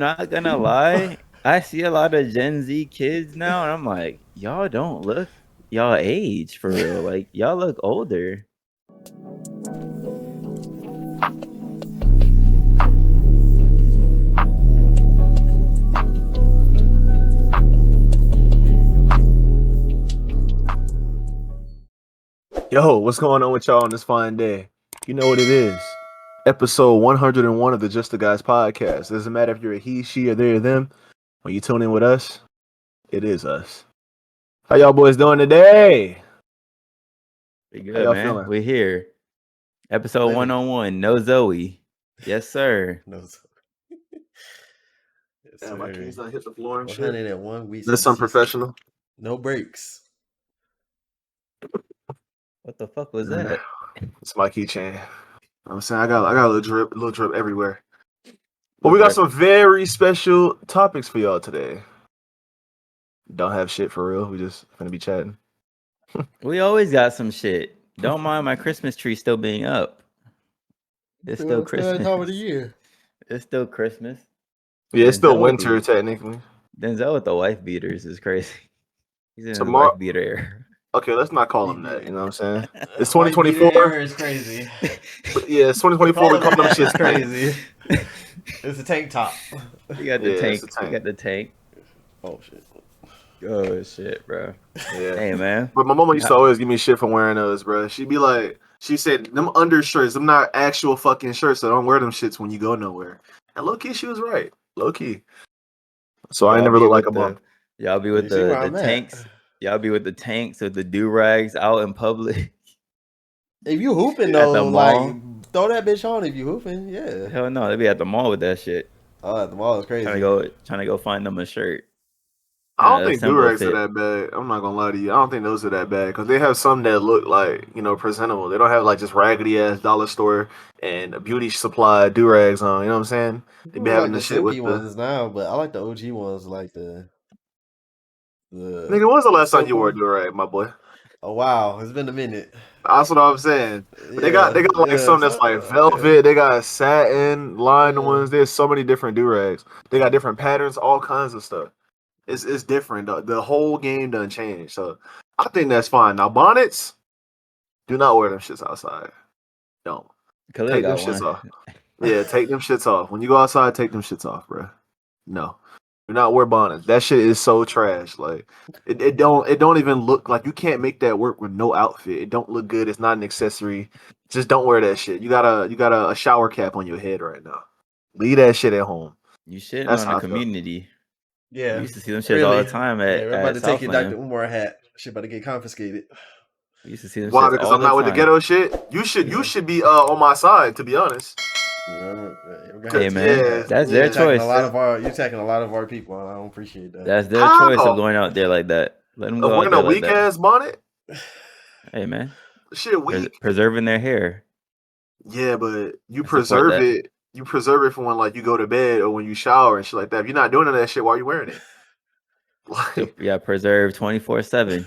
Not gonna lie, I see a lot of Gen Z kids now, and I'm like, y'all don't look y'all age for real. Like y'all look older. Yo, what's going on with y'all on this fine day? You know what it is. Episode 101 of the Just the Guys podcast. Doesn't matter if you're a he, she, or they, or them. When you tune in with us, it is us. How y'all boys doing today? We How good, y'all man. feeling? We here. Episode Living. 101. No Zoe. Yes, sir. No. Yes, Damn, my sir. keys done hit the floor and shit. 101 weeks. This unprofessional. No breaks. What the fuck was that? It's my keychain. I'm saying I got a little drip everywhere. But we got some very special topics for y'all today. Don't have shit for real. We just gonna be chatting. We always got some shit. Don't mind my Christmas tree still being up. It's still Christmas. Time of the year. It's still Christmas. Yeah, it's still Denzel winter with technically. Denzel with the wife beaters is crazy. He's in Tomorrow- his wife beater era. Okay, let's not call him that. You know what I'm saying? It's White beater 2024. era is crazy. Yeah, it's 2024. We call them shit It's crazy. It's a tank top. You got the Yeah, tank. it's a tank. You got the tank. Oh shit. Oh shit, bro. Yeah. Hey man. But my mama used to always give me shit for wearing those, bro. She'd be like, she said, them undershirts, them not actual fucking shirts, so don't wear them shits when you go nowhere. And low key, she was right. Low key. So I ain't never looked like a bum. Y'all be with You see where the I'm at. tanks. Y'all be with the tanks with the do-rags out in public. If you hooping At the though, mall? like throw that bitch on if you hooping. Yeah. Hell no, they be at the mall with that shit. Oh, the mall is crazy. Trying to go find them a shirt. I don't Yeah, think simple do-rags fit. are that bad. I'm not gonna lie to you. I don't think those are that bad because they have some that look like, presentable. They don't have like just raggedy ass dollar store and beauty supply do-rags on. You know what I'm saying? They People be like having the the shit with silky the. ones now, but I like the OG ones, like the. Nigga, when was the last time you wore a silk do-rag, my boy? Oh wow, it's been a minute. That's what I'm saying. But they got like some that's like velvet. Yeah. They got satin lined Yeah. ones. There's so many different do-rags. They got different patterns, all kinds of stuff. It's different. The whole game done changed. So I think that's fine. Now bonnets, do not wear them shits outside. Don't. Khalil Take them got shits one. off. Yeah, take them shits off. When you go outside, take them shits off, bro. No. Do not wear bonnets. That shit is so trash. Like it don't even look like you can't make that work with no outfit. It don't look good. It's not an accessory. Just don't wear that shit. You got a shower cap on your head right now. Leave that shit at home. You shitting That's on how the I feel. community. Yeah. We used to see them shits all the time at we're about to take your Dr. Southland. Umar hat. Shit about to get confiscated. We used to see them Why? shits Because all I'm the not with the time. ghetto shit. You should be on my side, to be honest. Hey man, that's their choice. You're attacking a lot of our people. I don't appreciate that. That's their How? choice of going out there like that. Let them go out Wearing there a like weak that. ass bonnet. Hey man, Shit weak. preserving their hair. Yeah, but you I support preserve that. it. You preserve it for when like you go to bed or when you shower and shit like that. If you're not doing that shit, why are you wearing it? Like, Yeah, preserve 24/7.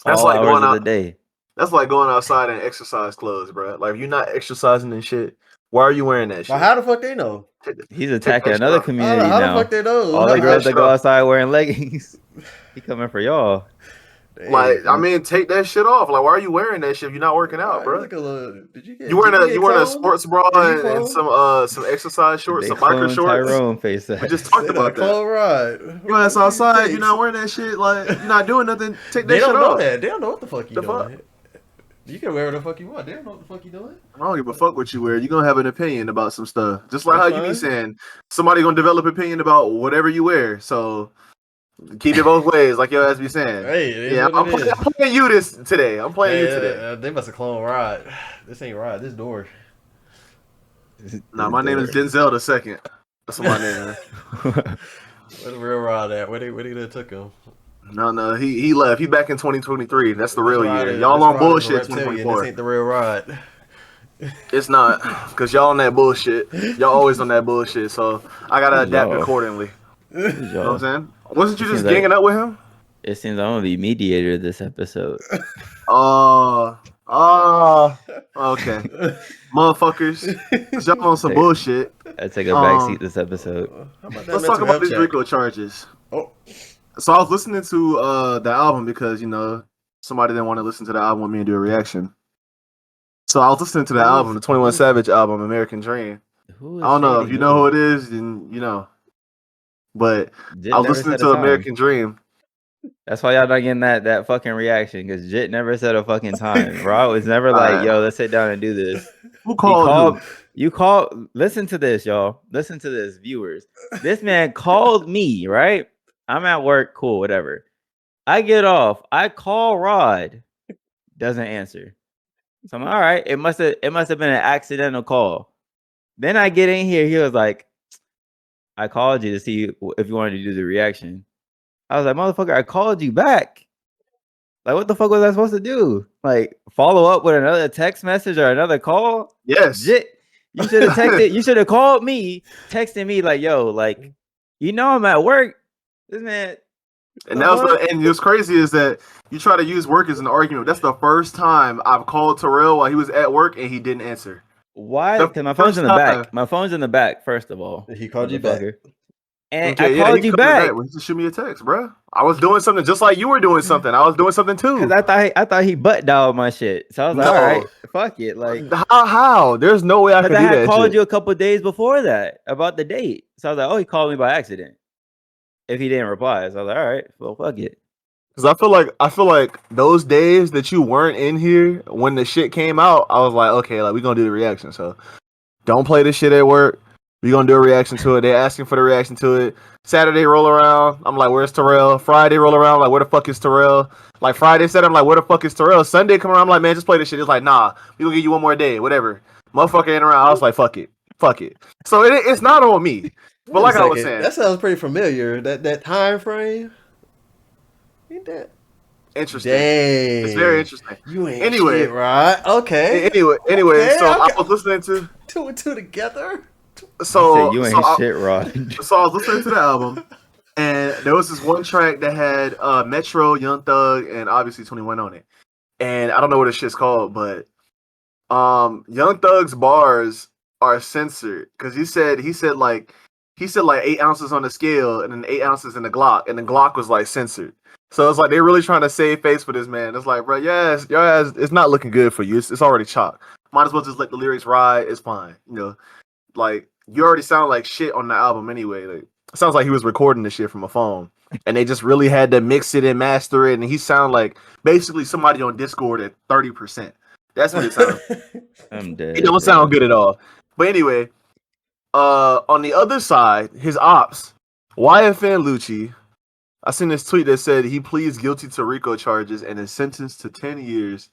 That's All like hours going of out. the day. That's like going outside in exercise clothes, bro. Like if you're not exercising and shit, why are you wearing that shit? But how the fuck they know? He's attacking that shit another off. community How now. the fuck they know? All the Take girls that that go shit off. outside wearing leggings. He coming for y'all. Like, I mean, take that shit off. Like, why are you wearing that shit if you're not working out, bro? You wearing a sports bra and some exercise shorts, They some biker clone shorts. Tyrone face We that. just talked about that. You ass outside, you're not wearing that shit. Like, you're not doing nothing. Take that They shit don't know off. that. They don't know what the fuck you The doing. fuck? You can wear what the fuck you want. They don't know what the fuck you doing. I don't give a fuck what you wear. You're gonna have an opinion about some stuff. Just like That's how you be fine. saying somebody gonna develop opinion about whatever you wear. So keep it both ways, like your ass be saying. Hey, it is Yeah, what I'm it is. playing you this today. I'm playing you today. They must have cloned Rod. This ain't Rod. This door. Nah, my name is Denzel the Second. That's what my name is. Where the real Rod at? Where they took him? No, he left. He back in 2023. That's the real This Rod year. is- Y'all this on Rod is a bullshit reptilian. 2024. This ain't the real Rod. It's not, because y'all on that bullshit. Y'all always on that bullshit, so I gotta adapt accordingly. You know what I'm saying? Wasn't you just ganging up with him? It seems I'm gonna be mediator this episode. Oh, Okay, motherfuckers, 'cause y'all on some bullshit. I take a backseat this episode. How about that Let's talk mental about health these check? RICO charges. Oh, So I was listening to the album because somebody didn't want to listen to the album with me and do a reaction. So I was listening to the album, the 21 Savage album, American Dream. Who is I don't know shady if you know who? who it is, then you know. But Jit I was never listening said to a time. American Dream. That's why y'all not getting that fucking reaction, because Jit never said a fucking time. Raw was never like, Alright. yo, let's sit down and do this. Who called who? You called. Listen to this, y'all. Listen to this, viewers. This man called me, right? I'm at work, cool, whatever. I get off. I call Rod, doesn't answer. So I'm all right. It must have been an accidental call. Then I get in here. He was like, I called you to see if you wanted to do the reaction. I was like, motherfucker, I called you back. Like, what the fuck was I supposed to do? Like, follow up with another text message or another call? Yes. Jit, you should have texted. You should have called me, texting me like, yo, like, I'm at work. This man. And what's crazy is that you try to use work as an argument. That's the first time I've called Terrell while he was at work and he didn't answer. Why? Because my phone's in the back. My phone's in the back, first of all. He called you back. And I called you back. Just shoot me a text, bro. I was doing something just like you were doing something. I was doing something too. Because I thought he butt dialed my shit. So I was like, all right, fuck it. Like, how? There's no way I could do that. I had called you a couple days before that about the date. So I was like, oh, he called me by accident. If he didn't reply, so I was like, all right, well, fuck it. Because I feel like those days that you weren't in here when the shit came out, I was like, okay, like we're gonna do the reaction. So don't play this shit at work. We're gonna do a reaction to it. They're asking for the reaction to it. Saturday roll around. I'm like, where's Terrell? Friday roll around. I'm like, where the fuck is Terrell? Like Friday said, I'm like, where the fuck is Terrell? Sunday come around. I'm like, man, just play this shit. It's like, nah, we gonna give you one more day, whatever. Motherfucker ain't around. I was like, fuck it. So it's not on me. But like I was saying, that sounds pretty familiar. That time frame. Ain't that interesting? Dang. It's very interesting. You ain't shit, right? Okay. Anyway, okay, so I was listening to 2 and 2 together. So you ain't shit, Rod. So I was listening to the album, and there was this one track that had Metro, Young Thug, and obviously 21 on it. And I don't know what this shit's called, but Young Thug's bars are censored because he said like 8 ounces on the scale and then 8 ounces in the Glock, and the Glock was like censored. So it's like they're really trying to save face for this man. It's like, bro, yes, your ass, it's not looking good for you. It's already chalk. Might as well just let the lyrics ride. It's fine, Like you already sound like shit on the album anyway. Like it sounds like he was recording this shit from a phone, and they just really had to mix it and master it. And he sound like basically somebody on Discord at 30%. That's what it sounds. I'm dead. It don't sound good at all. But anyway, on the other side, his ops, YFN Lucci. I seen this tweet that said he pleads guilty to RICO charges and is sentenced to 10 years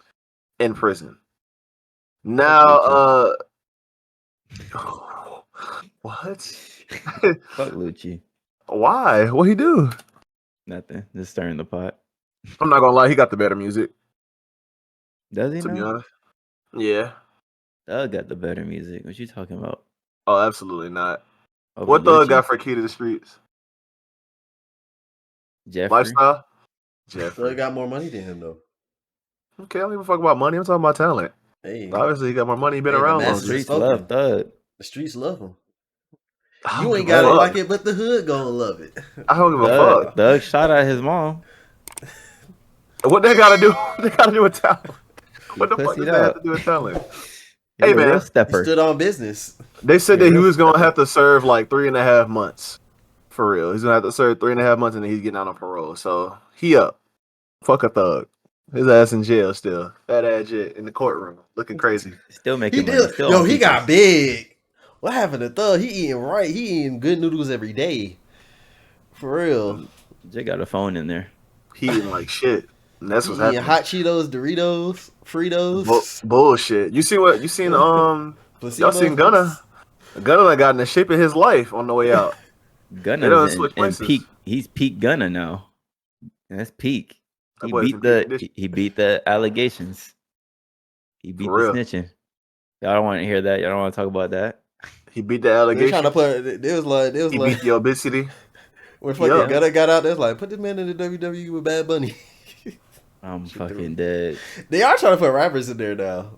in prison. Now, what? Fuck Lucci. Why? What he do? Nothing. Just stirring the pot. I'm not gonna lie, he got the better music. Does he? To be honest, yeah. Thug got the better music. What you talking about? Oh, absolutely not. Over What Thug Lucci? got for Key to the Streets? Jeffrey. Lifestyle. Thug got more money than him though. Okay, I don't give a fuck about money. I'm talking about talent. Hey, Obviously, he got more money. He been around the longer. Streets love Thug. The streets love him. I You don't ain't give a gotta fuck. like it, but the hood gonna love it. I don't give a fuck. Thug shot at his mom. What they gotta do? They gotta do with talent. What the fuck Pussied does that have out. to do with talent? He's Hey, a man. real He stepper. stood on business. They said Yeah, that he real was gonna stepper. have to serve like 3.5 months. For real. He's gonna have to serve 3.5 months and then he's getting out on parole. So he up. Fuck a Thug. His ass in jail still. Fat ass shit in the courtroom. Looking crazy. Still He making money. did. Still Yo, on he features. got big. What happened to Thug? He eating right. He eating good noodles every day. For real. Jay got a phone in there. He eating like shit. And that's He what's eating happening. hot Cheetos, Doritos, Fritos. Bullshit. You seen y'all Placebo seen Gunna? Gunna got in the shape of his life on the way out. They done Gunna's switch in places. peak. He's peak Gunna now. That's peak. That He boy's beat in the peak condition. he beat the allegations. He beat For the real. snitching. Y'all don't want to hear that. Y'all don't want to talk about that. He beat the They allegation. trying to put. They was like. He beat the obesity. When fucking Yeah. Gunna got out, they was like, put this man in the WWE with Bad Bunny. I'm Shit through. fucking dead. They are trying to put rappers in there now.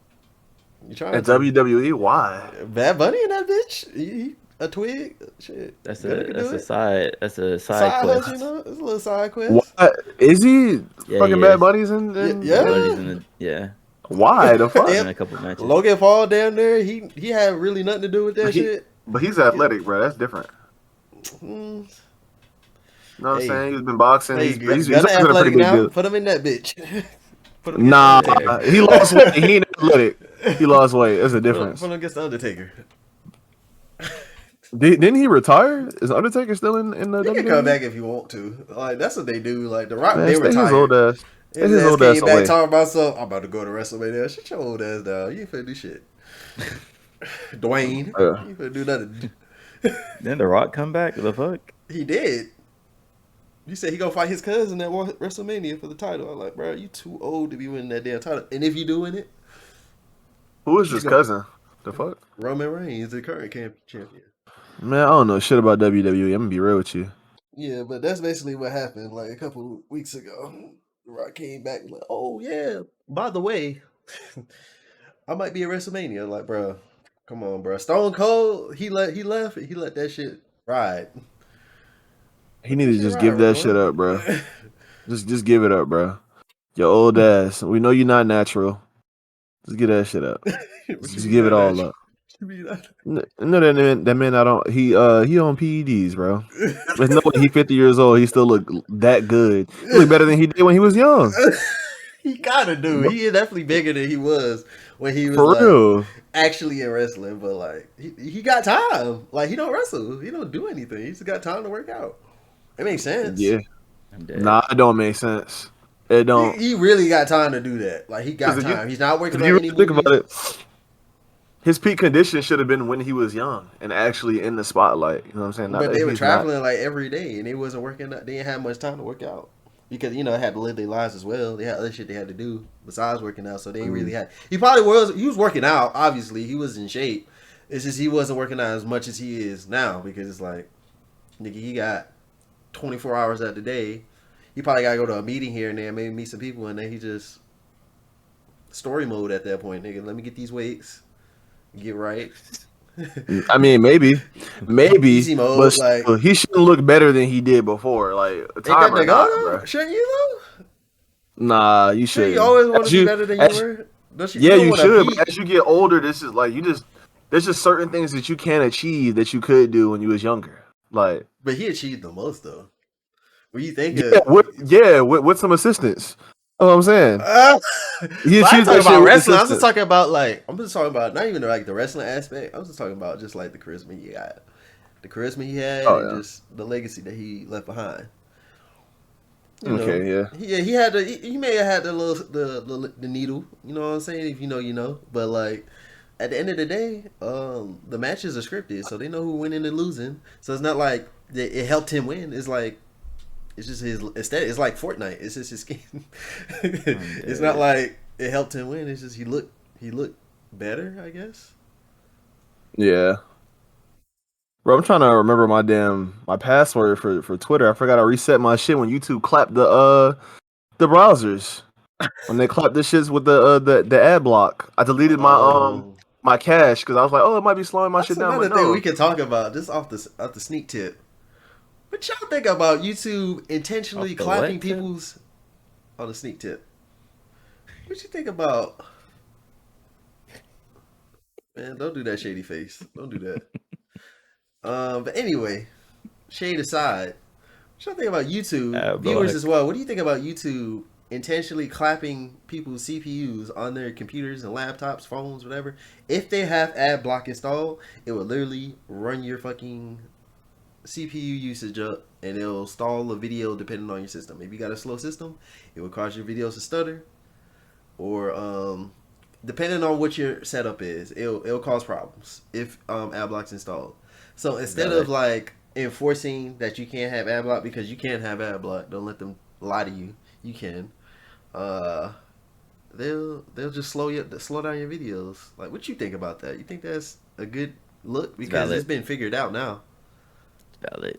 You trying At to? WWE, why? Bad Bunny in that bitch. A twig. Shit. That's Gunna a can that's do a it. side that's a side Side quest. hustle, you know. It's a little side quest. What is he? Yeah, Fucking he Bad is. Bunny's in. Yeah. Everybody's in the Why the fuck? in Yep. a couple matches. Logan Paul down there. He had really nothing to do with that shit. But he's athletic, bro. That's different. Mm. You know what I'm Hey. saying? He's been boxing. Hey, He's Gunna always been a pretty athletic big now. deal. Put him in that bitch. Put him Nah, against the Undertaker. he lost weight. He ain't athletic. He lost weight. That's a Put him difference. against the Undertaker. Didn't he retire? Is Undertaker still in the He can WWE? come back if you want to. Like that's what they do. Like the Rock, Man, they stay his retired. old ass. Stay his old came ass back away. talking about something. I'm about to go to WrestleMania. Shut your old ass down. You ain't finna do shit. Dwayne, Yeah. you ain't finna do nothing. Then The Rock come back? The fuck? He did. You said he gonna fight his cousin at WrestleMania for the title. I'm like, bro, you too old to be winning that damn title. And if you do win it, Who is his cousin? The fuck? Roman Reigns, the current champion. Man, I don't know shit about WWE. I'm gonna be real with you. Yeah, but that's basically what happened. Like a couple weeks ago, The Rock came back like, oh yeah, by the way, I might be at WrestleMania. Like, bro, come on, bro. Stone Cold, he left that shit ride. He need to just give that shit up, bro. Just give it up, bro. Your old ass. We know you're not natural. Just give that shit up. Just give it all up. No, that man. I don't. He on PEDs, bro. There's no way he 50 years old. He still look that good. He look better than he did when he was young. He gotta do. He is definitely bigger than he was when he was For like, real. actually in wrestling. But like he got time. Like he don't wrestle. He don't do anything. He's got time to work out. It makes sense. Yeah. I'm dead. Nah, it don't make sense. It don't. He really got time to do that. Like he got 'Cause if you- time. He's not working If on you any really think movies. about it, his peak condition should have been when he was young and actually in the spotlight. You know what I'm saying? Not But that they were he's traveling like every day, and they wasn't working. They didn't have much time to work out because they had to live their lives as well. They had other shit they had to do besides working out, so they ain't really had. He probably was. He was working out. Obviously, he was in shape. It's just he wasn't working out as much as he is now because it's like, nigga, he got 24 hours out the day. He probably gotta go to a meeting here and there, maybe meet some people, and then he just story mode at that point, nigga. Let me get these weights, get right. I mean, maybe, Easy mode, but like- still, he shouldn't look better than he did before. Like Ain't time that or the not, goal? bro. Shouldn't you though? Nah, you Sure, should. you always want to be better than you were. Don't Yeah, don't you wanna should. beat- But as you get older, this is like there's just certain things that you can't achieve that you could do when you was younger. Like, But he achieved the most though. What you think? with some assistance. That's what I'm saying. He But I'm achieved talking that shit about with wrestling. I'm just assistance. talking about not even like the wrestling aspect. I'm just talking about just like the charisma he had, Oh, and yeah. just the legacy that he left behind. Okay, yeah. He had he may have had the needle. You know what I'm saying? If you know, you know. But like at the end of the day, the matches are scripted, so they know who winning and losing. So it's not like it helped him win. It's like it's just his aesthetic. It's like Fortnite. It's just his skin. It's not like it helped him win. It's just he looked better, I guess. Yeah. Bro, I'm trying to remember my password for Twitter. I forgot to reset my shit when YouTube clapped the browsers. When they clapped the shits with the ad block. I deleted my cache because I was like, oh, it might be slowing my That's shit down. another But thing no. we can talk about just off the sneak tip. What y'all think about YouTube intentionally Off the clapping what tip? people's on the sneak tip? What you think about? Man, don't do that shady face. Don't do that. But anyway, shade aside, what y'all think about YouTube AdBlock. viewers as well? What do you think about YouTube intentionally clapping people's CPUs on their computers and laptops, phones, whatever? If they have AdBlock installed, it will literally run your fucking CPU usage up, and it'll stall the video depending on your system. If you got a slow system, it will cause your videos to stutter, or depending on what your setup is, it'll cause problems if AdBlock's installed. So instead Got it. of like enforcing that you can't have AdBlock because you can't have AdBlock, don't let them lie to you. You can. They'll just slow down your videos. Like, what you think about that? You think that's a good look because valid. it's been figured out now? Valid.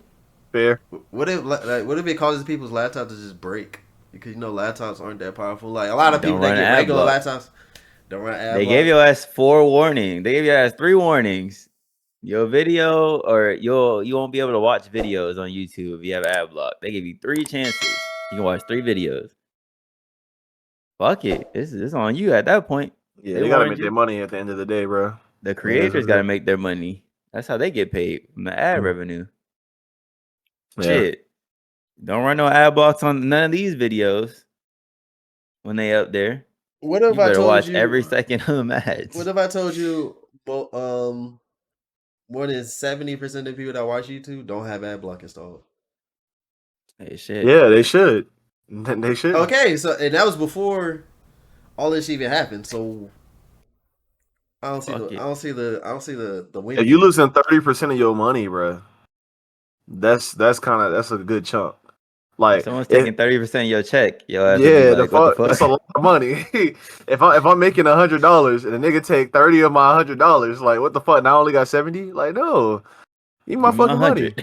Fair. What if it causes people's laptop to just break? because laptops aren't that powerful. Like a lot of people Don't that run get an regular AdBlock. laptops don't run AdBlock. They gave your ass 4 warnings. They gave your ass 3 warnings. Your video, or you won't be able to watch videos on YouTube if you have AdBlock. They give you 3 chances. You can watch 3 videos. Fuck it. It's on you at that point. Yeah, they gotta make their money at the end of the day, bro. The creators got to make their money. That's how they get paid, from the ad revenue. Yeah. Shit. Don't run no ad blocks on none of these videos when they up there. What if You I better told watch you every second of them ads. What if I told you, more than 70% of the people that watch YouTube don't have AdBlock installed? Hey, shit. Yeah, they should. They should. Okay, so and that was before all this even happened. So I don't see the win. If you losing 30% of your money, bro, that's a good chunk. Like if someone's taking 30% of your check, your ass yeah, like, what the fuck? That's a lot of money. if I'm making $100 and a nigga take 30 of my $100, like what the fuck? Now I only got 70. Like no, give me my fucking money.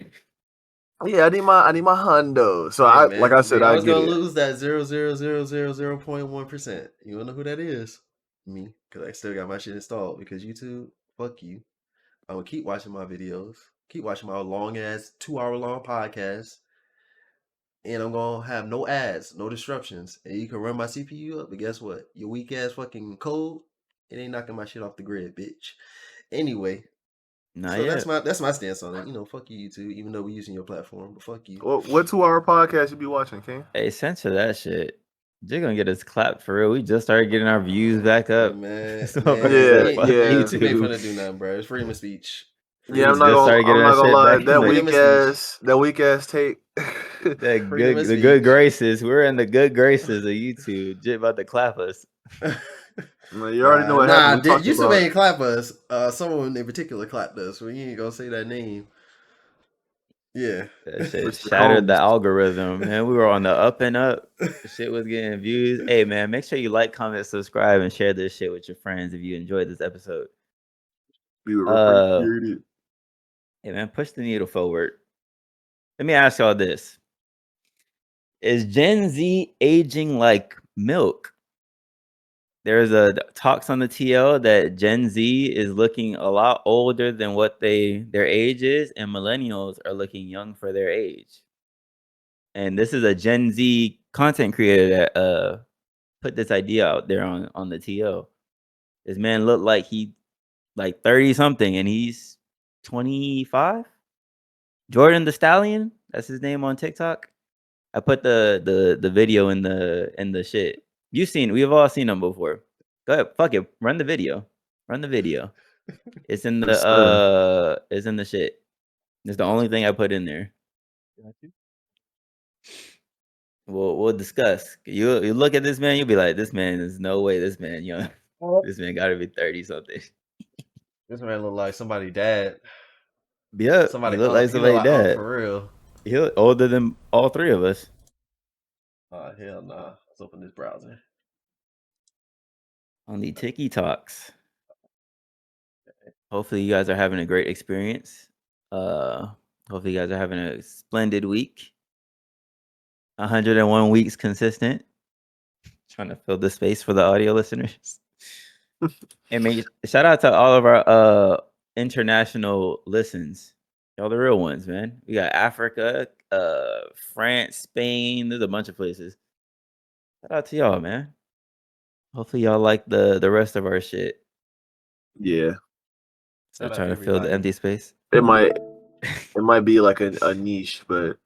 Yeah, I need my hundo. So I get was gonna it. lose that 0.1%. You wanna know who that is? Me, because I still got my shit installed. Because YouTube, fuck you. I will keep watching my videos, keep watching my long ass 2-hour long podcast, and I'm gonna have no ads, no disruptions, and you can run my CPU up. But guess what? Your weak ass fucking code, it ain't knocking my shit off the grid, bitch. Anyway. So that's my stance on it. Fuck you, YouTube, even though we're using your platform, but fuck you. What 2-hour podcast you be watching, King? Hey, censor that shit. They're gonna get us clapped for real. We just started getting our views back up. Man, yeah. YouTube ain't finna do nothing, bro. It's freedom of speech. Yeah, I'm not gonna lie. That weak ass take. The good graces. We're in the good graces of YouTube. Jit about to clap us. You already know what happened. YouTube ain't clap us. Someone in particular clapped us. So you ain't gonna say that name. Yeah, that shit shattered the algorithm, man. We were on the up and up. Shit was getting views. Hey, man, make sure you like, comment, subscribe, and share this shit with your friends if you enjoyed this episode. We were hey, man, push the needle forward. Let me ask y'all this: is Gen Z aging like milk? There's talks on the TL that Gen Z is looking a lot older than what their age is, and millennials are looking young for their age. And this is a Gen Z content creator that put this idea out there on the TL. This man looked like he like 30 something, and he's 25. Jordan the Stallion, that's his name on TikTok. I put the video in the shit. We've all seen him before. Go ahead, fuck it. Run the video. It's in the shit. It's the only thing I put in there. We'll discuss. You look at this man, you'll be like, this man is no way. This man young. This man got to be 30 something. This man look like somebody dad. Yeah, he look like somebody dad for real. He look older than all 3 of us. Oh hell nah. Let's open this browser. On the TikToks. Hopefully you guys are having a great experience. Hopefully you guys are having a splendid week. 101 weeks consistent. Trying to fill the space for the audio listeners. And shout out to all of our international listens. Y'all the real ones, man. We got Africa, France, Spain. There's a bunch of places. Shout out to y'all, man. Hopefully y'all like the rest of our shit. Yeah. So trying to fill the empty space. It might be like a niche, but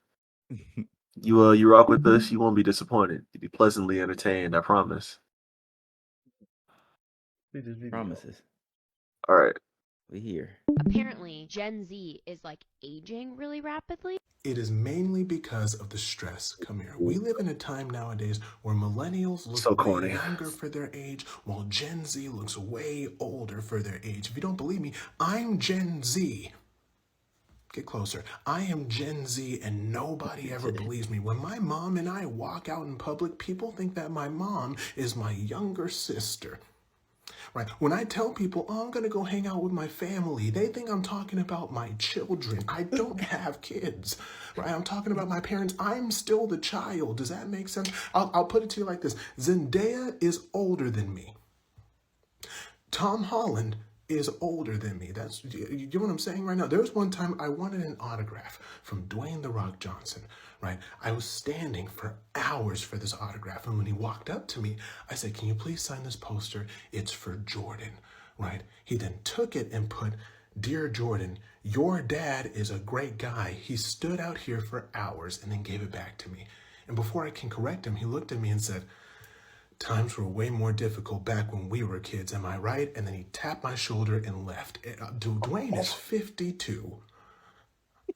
you rock with us, you won't be disappointed. You'll be pleasantly entertained, I promise. Promises. All right. We here. Apparently, Gen Z is like aging really rapidly. It is mainly because of the stress. Come here. We live in a time nowadays where millennials look way younger for their age, while Gen Z looks way older for their age. If you don't believe me, I'm Gen Z. Get closer. I am Gen Z and nobody ever believes me. When my mom and I walk out in public, people think that my mom is my younger sister. Right? When I tell people, oh, I'm going to go hang out with my family, they think I'm talking about my children. I don't have kids. Right? I'm talking about my parents. I'm still the child. Does that make sense? I'll put it to you like this. Zendaya is older than me. Tom Holland is older than me. That's, you know what I'm saying right now? There was one time I wanted an autograph from Dwayne "The Rock" Johnson, right? I was standing for hours for this autograph, and when he walked up to me, I said, can you please sign this poster? It's for Jordan, right? He then took it and put, dear Jordan, your dad is a great guy. He stood out here for hours and then gave it back to me. And before I can correct him, he looked at me and said, times were way more difficult back when we were kids, am I right? And then he tapped my shoulder and left. Dwayne is 52.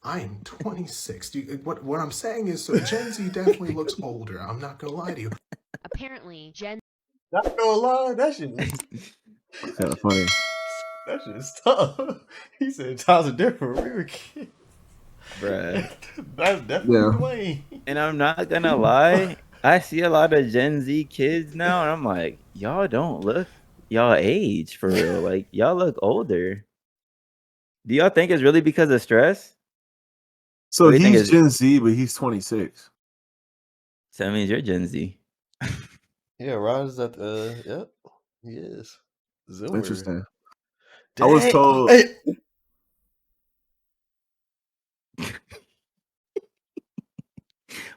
I am 26. What I'm saying is, so Gen Z definitely looks older. I'm not gonna lie to you. Apparently, Gen Not gonna lie, that shit is Kind of funny. that shit is tough. He said times are different when we were kids. Bruh. That's definitely Yeah. Dwayne. And I'm not gonna lie, I see a lot of Gen Z kids now, and I'm like, y'all don't look y'all age for real. Like, y'all look older. Do y'all think it's really because of stress? So What do you think he's is- Gen Z, but he's 26. So that means you're Gen Z. Yeah, Rod is at yep, he is. Zoomer. Interesting. I was Dang. told- Hey,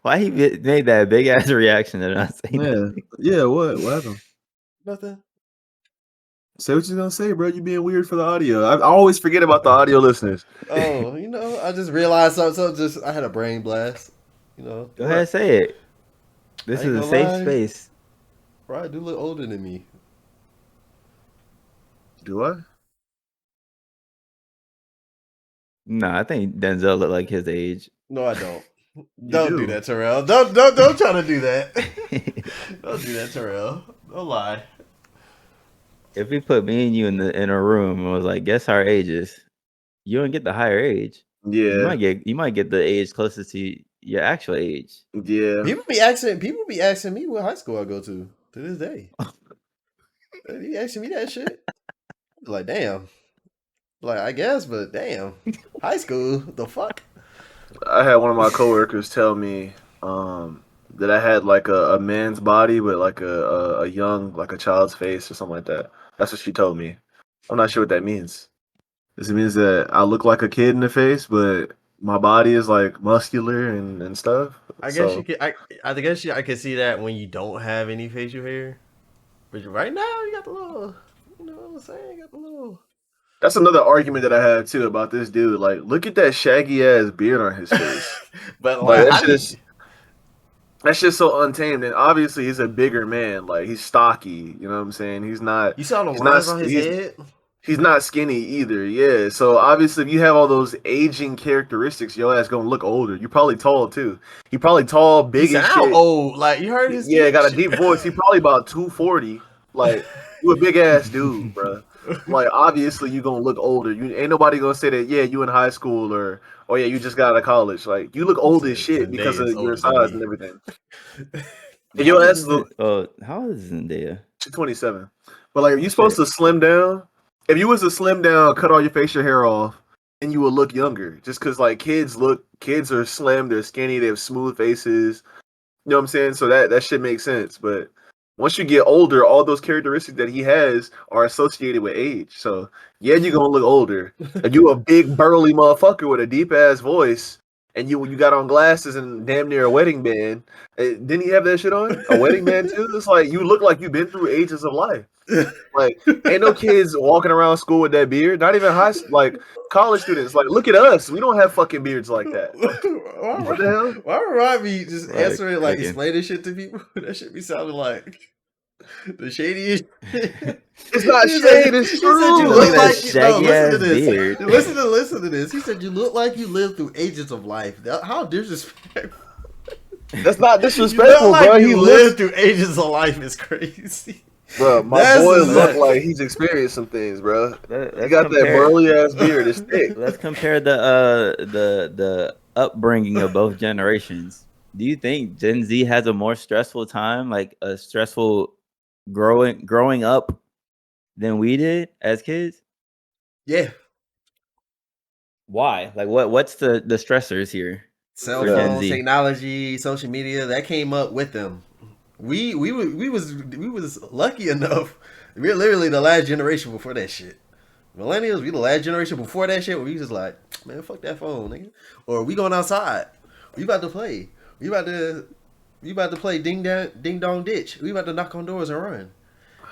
Why he made that big ass reaction to not saying nothing? Yeah. What happened? nothing. Say what you're gonna say, bro. You being weird for the audio. I always forget about the audio listeners. Oh, I just realized something. I had a brain blast. Go ahead, say it. This I ain't is a gonna safe lie. space. Rod do look older than me. Do I? Nah, I think Denzel look like his age. No, I don't. Don't do do. that, Terrell. Don't try to do that. Don't do that, Terrell. Don't lie. If we put me and you in a room and was like, guess our ages, you don't get the higher age. Yeah. You might get the age closest to your actual age. Yeah. People be asking me what high school I go to this day. They be asking me that shit. Like, damn. Like, I guess, but damn. High school? The fuck? I had one of my coworkers tell me that I had like a man's body, but like a young, like a child's face or something like that. That's what she told me. I'm not sure what that means. Does it means that I look like a kid in the face, but my body is like muscular and stuff? I guess you could. I guess I could see that when you don't have any facial hair. But right now, you got the little. You know what I'm saying? You got the little. That's another argument that I have too about this dude. Like, look at that shaggy ass beard on his face. But Like, like, that's just so untamed. And obviously, he's a bigger man. Like, he's stocky. You know what I'm saying? He's not. you saw the he's lines not- on his he's- head. He's not skinny either. Yeah. So obviously, if you have all those aging characteristics, your ass gonna look older. You're probably tall too. He probably tall, big He as sound shit. old. Like you heard his. Yeah, got a deep voice. He probably about 240. Like, you a big ass dude, bro. Like, obviously, you gonna look older. You ain't nobody gonna say that. Yeah, you in high school or yeah, you just got out of college. Like, you look old as shit because of Zendaya's your older than size me. and everything. And your ass look. How old is Zendaya? She's 27. But like, if you supposed to slim down, if you was to slim down, cut all your facial hair off, and you would look younger. Just because like kids are slim, they're skinny, they have smooth faces. You know what I'm saying? So that shit makes sense. But once you get older, all those characteristics that he has are associated with age. So yeah, you're gonna look older. If you a big burly motherfucker with a deep ass voice, and you got on glasses and damn near a wedding band, didn't he have that shit on? A wedding band too? It's like you look like you've been through ages of life. Like, ain't no kids walking around school with that beard. Not even like college students. Like, look at us. We don't have fucking beards like that. What the hell? Why would Rob be just Right, answering like again. explaining shit to people? That shit be sounding like the shadiest. It's not He shade. said- It's he said true. you Look look at that like shaggy listen to ass this. beard. Listen to this. He said you look like you lived through ages of life. How disrespectful. That's not You disrespectful, look like bro. you He lived through ages of life is crazy. bro. My That's boy just look like- like he's experienced some things, bro. Let's He got that compare- burly ass beard. It's thick. Let's compare the upbringing of both generations. Do you think Gen Z has a more stressful time, like a stressful growing up than we did as kids? Yeah. Why? Like what's the stressors here? Cell For Gen phones, Z. technology, social media, that came up with them. We was lucky enough. We're literally the last generation before that shit. Millennials, we the last generation before that shit. Where we just like, man, fuck that phone, nigga. Or we going outside. We about to play. We about to play ding dong ditch. We about to knock on doors and run.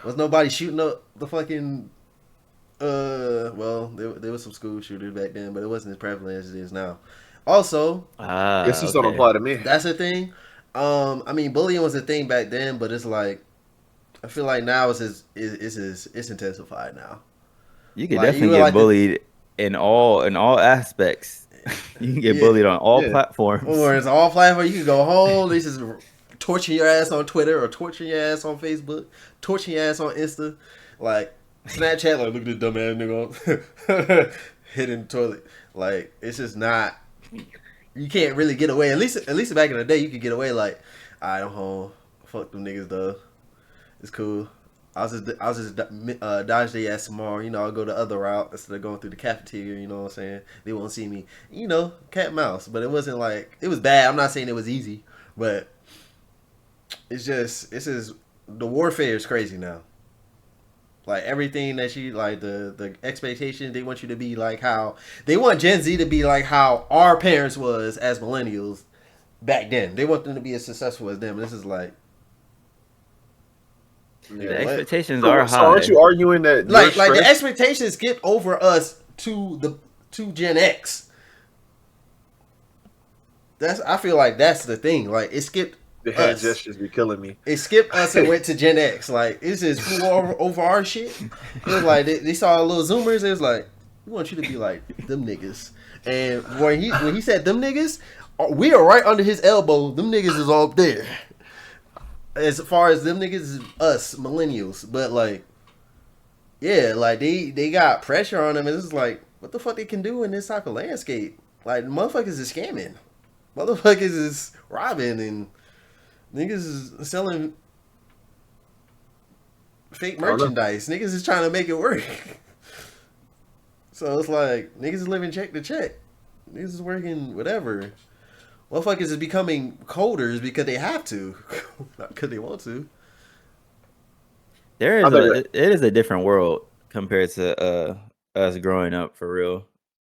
Was nobody shooting up the fucking well, there was some school shooters back then, but it wasn't as prevalent as it is now. Also, This just don't apply to me. that's a thing. I mean, bullying was a thing back then, but it's like I feel like now it's intensified now. You can Like, definitely you were get like bullied in all aspects. You can get Yeah. bullied on all Yeah. platforms. Or it's all platforms. You can go home. This is torturing your ass on Twitter or torturing your ass on Facebook, torturing your ass on Insta, like Snapchat. Like, look at this dumb ass nigga hitting the toilet. Like, it's just not. You can't really get away. At least back in the day, you could get away. Like, alright, I'm home. Fuck them niggas though. It's cool. I'll just dodge their ass tomorrow. You know, I'll go the other route instead of going through the cafeteria. You know what I'm saying? They won't see me. You know, cat and mouse. But it wasn't like it was bad. I'm not saying it was easy, but it's just the warfare is crazy now. Like everything that you like the expectations they want you to be like how they want Gen Z to be like how our parents was as millennials back then. They want them to be as successful as them. This is like. The Yeah, expectations are So high. aren't you arguing that like your the stress- expectations skip over us to Gen X. I feel like that's the thing. Like it skipped the hand us. gestures be killing me. It skipped us and went to Gen X. Like it's just flew over our shit. It was like they saw little Zoomers. It was like we want you to be like them niggas. And when he said them niggas, we are right under his elbow. Them niggas is all up there. As far as them niggas is us millennials, but like, yeah, like they got pressure on them, and it's like, what the fuck they can do in this type of landscape? Like, motherfuckers is scamming, motherfuckers is robbing, and niggas is selling fake merchandise. Niggas is trying to make it work. So it's like niggas is living check to check. Niggas is working whatever. Motherfuckers is becoming coders because they have to, not because they want to. It is a different world compared to us growing up for real.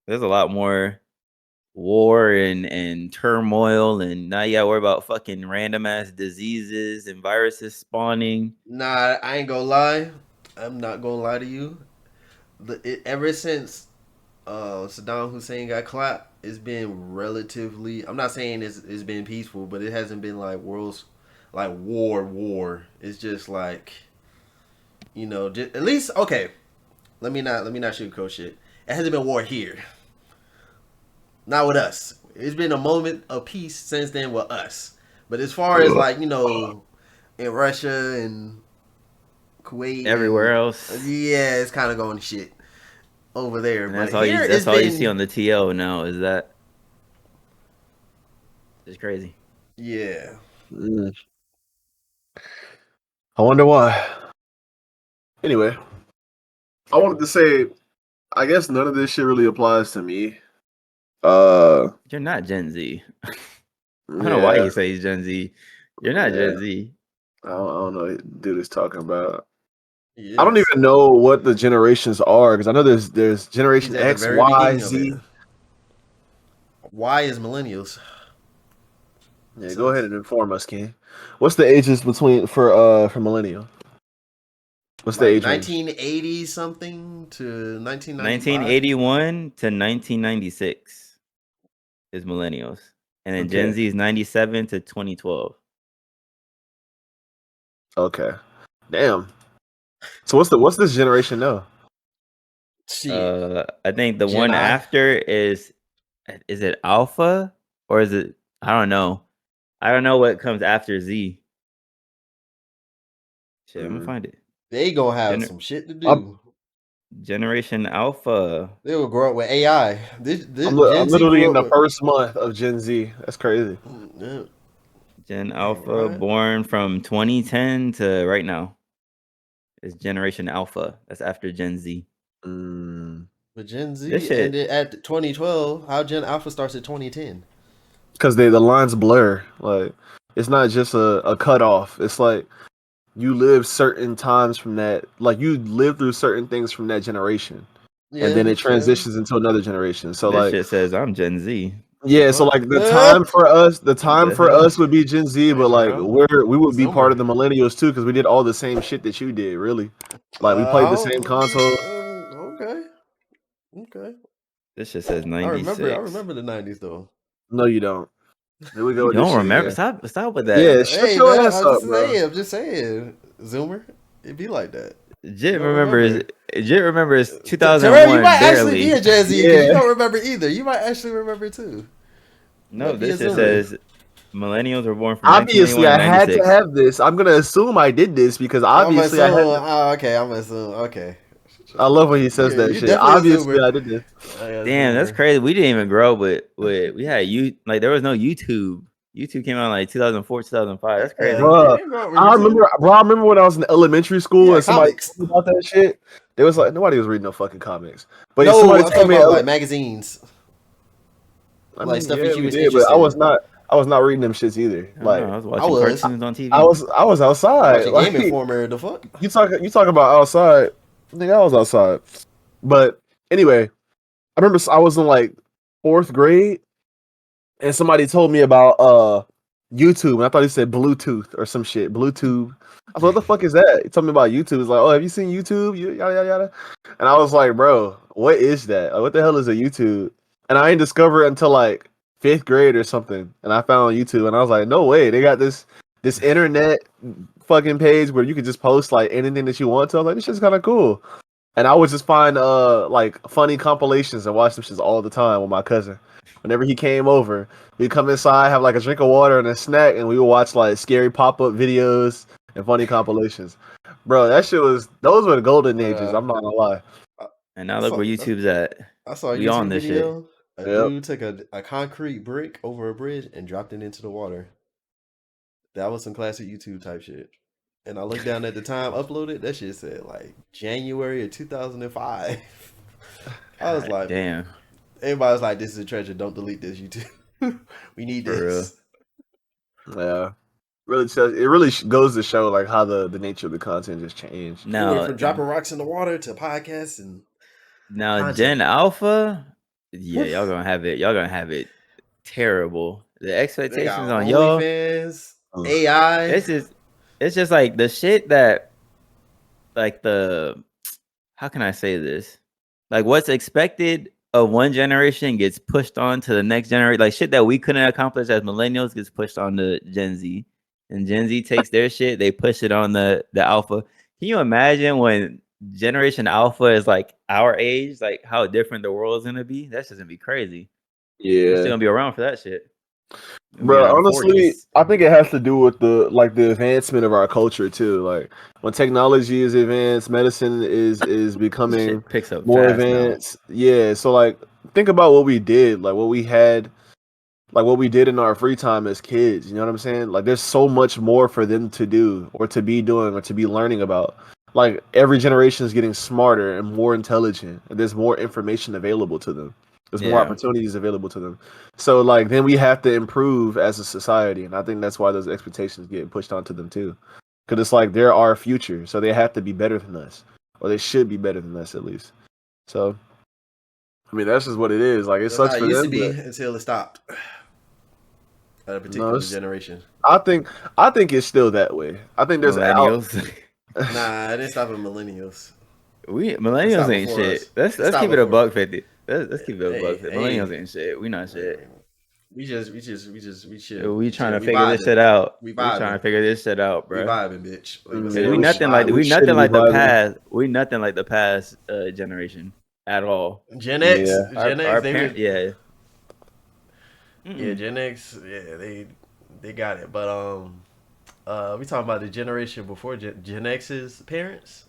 There's a lot more war and turmoil, and now you gotta worry about fucking random ass diseases and viruses spawning. Nah, I ain't gonna lie. I'm not gonna lie to you. Ever since Saddam Hussein got clapped, it's been relatively. I'm not saying it's been peaceful, but it hasn't been like world's like war. It's just like, you know, at least okay. Let me not sugarcoat shit. It hasn't been war here. Not with us. It's been a moment of peace since then with us. But as far as like, you know, in Russia and Kuwait, Everywhere else. yeah, it's kind of going to shit over there. And But that's all here you it's all you been- see on the TL now is that. It's crazy. Yeah. I wonder why. Anyway, I wanted to say, I guess none of this shit really applies to me. You're not Gen Z. I don't know why yeah, you say he's Gen Z. You're not Yeah. Gen Z. I don't know what dude is talking about. Yes. I don't even know what the generations are because I know there's Generation He's at the X, very Y, beginning of Z. it. Y is millennials. Yeah, go ahead and inform us, Ken. What's the ages between for millennial? What's the Like age range? 1980 something to 1995. 1981 to 1996 is millennials. And then Gen Okay. Z is 97 to 2012. Okay. Damn. So what's this generation now? Shit. I think the Gen one I. after is it Alpha or is it I don't know. I don't know what comes after Z. Shit, I'm gonna find it. They gonna have Gener- some shit to do. Generation Alpha. They will grow up with AI. I'm Gen Z literally grew in the up with- first month of Gen Z. That's crazy. Yeah. Gen Alpha right. born from 2010 to right now It's Generation Alpha. That's after Gen Z. But Gen Z This shit- ended at 2012. How Gen Alpha starts at 2010? Because the lines blur. Like it's not just a cutoff. It's like you live certain times from that. Like you live through certain things from that generation, and then it transitions into another generation. So This like shit says I'm Gen Z. yeah, so like the time for us would be Gen Z, but like we would be part of the millennials too because we did all the same shit that you did. Really, like we played the same console. Okay. This shit says I 96. remember the 90s though. No, you don't. Here we go. You with this don't shit, remember? yeah. Stop with that. Yeah, shut your ass up, bro. I'm just saying, Zoomer. It'd be like that. Jit remembers 2001 Terrell, you might actually barely. be a Gen Z because you don't remember either. You might actually remember too. No, this shit says millennials were born from Obviously, 1981 I had to 96. have this. I'm gonna assume I did this because obviously I had. I'm gonna assume. Okay. I love when he says that shit. Obviously, I did this. Damn, that's crazy. We didn't even grow, but we had there was no YouTube. YouTube came out in like 2004, 2005. That's crazy. I remember when I was in elementary school and somebody told me about that shit. They was like, nobody was reading no fucking comics. But no, somebody I'm told me about like magazines. I like mean, stuff yeah, that you was did, interested but I was not reading them shits either. Like I was watching cartoons on TV. I was outside. Like, Game Informer, the fuck? You talk about outside. I think I was outside. But anyway, I remember I was in like 4th grade and somebody told me about YouTube, and I thought he said Bluetooth or some shit. Bluetooth. I was like, what the fuck is that? He told me about YouTube. He's like, oh, have you seen YouTube? Yada yada yada. And I was like, bro, what is that? Like, what the hell is a YouTube? And I didn't discover it until like 5th grade or something. And I found YouTube, and I was like, no way, they got this internet fucking page where you can just post like anything that you want to. I was like, this shit's kind of cool. And I would just find like funny compilations and watch them shits all the time with my cousin. Whenever he came over, we'd come inside, have like a drink of water and a snack, and we would watch like scary pop-up videos and funny compilations. Bro, those were the golden ages. I'm not gonna lie. And now look where YouTube's at. I saw a we on YouTube this video. shit. A dude took a concrete brick over a bridge and dropped it into the water. That was some classic YouTube type shit. And I looked down at the time, uploaded, that shit said like January of 2005. I was like, damn. Everybody was like, this is a treasure. Don't delete this, YouTube. We need this. Yeah. It really goes to show like how the nature of the content just changed. No, from dropping rocks in the water to podcasts and now Gen Alpha, yeah, y'all gonna have it terrible. The expectations on y'all, AI. It's just like the shit that, like how can I say this? Like what's expected of one generation gets pushed on to the next generation. Like shit that we couldn't accomplish as millennials gets pushed on to Gen Z. And Gen Z takes their shit, they push it on the Alpha. Can you imagine when Generation Alpha is like our age, like how different the world is gonna be? That's just gonna be crazy. Yeah, we're still gonna be around for that shit. Bro, honestly, I think it has to do with the advancement of our culture too. Like when technology is advanced, medicine is becoming picks up more advanced. Now. Yeah, so like think about what we did, like what we had, like what we did in our free time as kids. You know what I'm saying? Like there's so much more for them to do or to be doing or to be learning about. Like every generation is getting smarter and more intelligent, and there's more information available to them. There's more opportunities available to them. So like then we have to improve as a society, and I think that's why those expectations get pushed onto them too. Because it's like they're our future, so they have to be better than us, or they should be better than us at least. So, I mean that's just what it is. Like it sucks for them. It used to be until it stopped. At a particular generation. I think it's still that way. I think there's millennials. Nah, I didn't stop at millennials. Millennials ain't shit. Let's keep it a $1.50. Let's keep it a $1.50. Millennials ain't shit. We not shit. We should. We trying to figure this shit out. We trying to figure this shit out, bro. We vibing, bitch. We nothing like the past. We nothing like the past generation at all. Gen X. Yeah. Yeah, Gen X. Yeah, they got it. But we talking about the generation before Gen X's parents.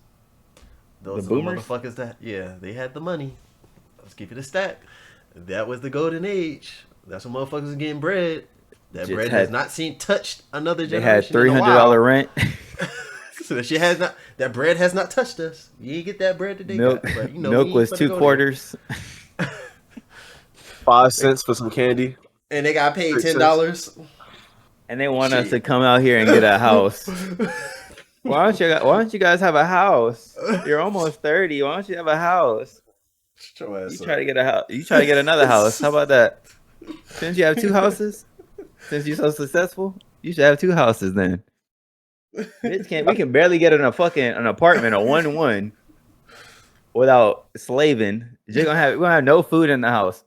Those the boomers, motherfuckers they had the money. Let's keep it a stack. That was the golden age. That's when motherfuckers was getting bread. That bread has not seen touched another generation. They had $300 rent. So that bread has not touched us. You ain't get that bread today. Milk, But, milk was 2 quarters. 5 cents for some candy. And they got paid 6 $10. And they want us to come out here and get a house. Why don't you guys have a house? You're almost 30. Why don't you have a house? You try to get a house. You try to get another house. How about that? Since you have 2 houses, since you're so successful, you should have 2 houses then. We can barely get an apartment, a 1-1, without slaving. We're gonna have no food in the house.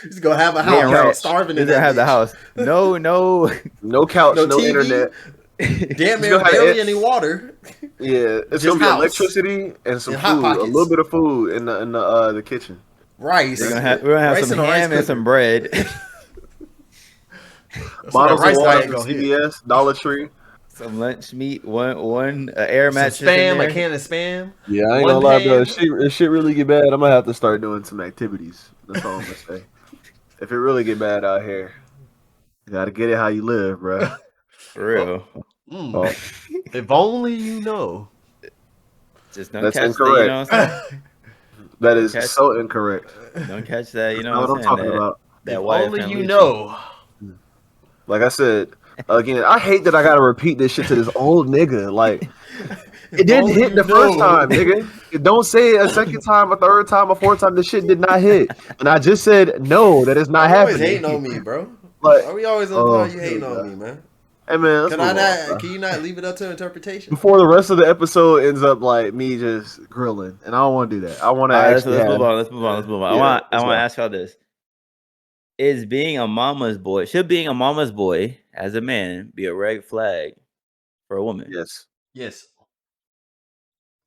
He's gonna have a house. Right. Starving. He's gonna have the house. No couch, no TV, internet. Damn near barely any water. Yeah, it's Just gonna be house. Electricity and some and food, hot pockets. a little bit of food in the kitchen. Rice. We're gonna have some ham and some bread. Bottles of rice water diet from gonna hit. CVS, Dollar Tree. Some lunch meat, one air mattress. Some spam, in there. a can of spam. Yeah, I ain't One gonna lie, bro. pan. If shit really get bad, I'm gonna have to start doing some activities. That's all I'm gonna say. If it really get bad out here, you gotta get it how you live, bro. For real. Oh, If only you know. Just don't That's catch incorrect. that. You know what I'm saying? that is Okay. so incorrect. Don't catch that. You know That's what I'm saying? talking about. That If YFN only you Lucci. know. Like I said, again, I hate that I gotta repeat this shit to this old nigga. Like, it didn't hit the first time, nigga. Don't say it a second time, a third time, a fourth time. The shit did not hit, and I just said no, that is not You always happening. hating on me, bro. Like, Are we always on oh, the you hating on me, man? Hey man, let's Can move I on, not? bro. Can you not leave it up to interpretation? Before the rest of the episode ends up like me just grilling, and I don't want to do that. I want to actually let's move on. Let's move on. Let's move on. Yeah, I want let's to go. ask y'all this: Is being a mama's boy, should being a mama's boy as a man be a red flag for a woman? Yes. Yes.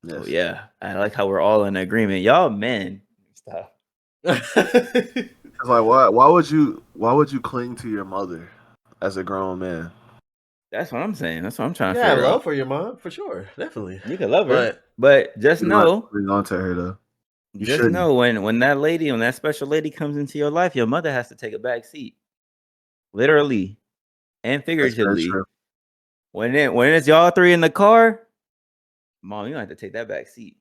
Oh yeah, I like how we're all in agreement. Y'all men, stop. It's like why would you cling to your mother as a grown man? That's what I'm saying. That's what I'm trying to Yeah, figure love out. for your mom for sure, definitely. You can love her, but just know, Cling on to her though. You just shouldn't. know when that special lady comes into your life, your mother has to take a back seat, literally and That's very figuratively. true. When it's y'all 3 in the car, mom, you don't have to take that back seat.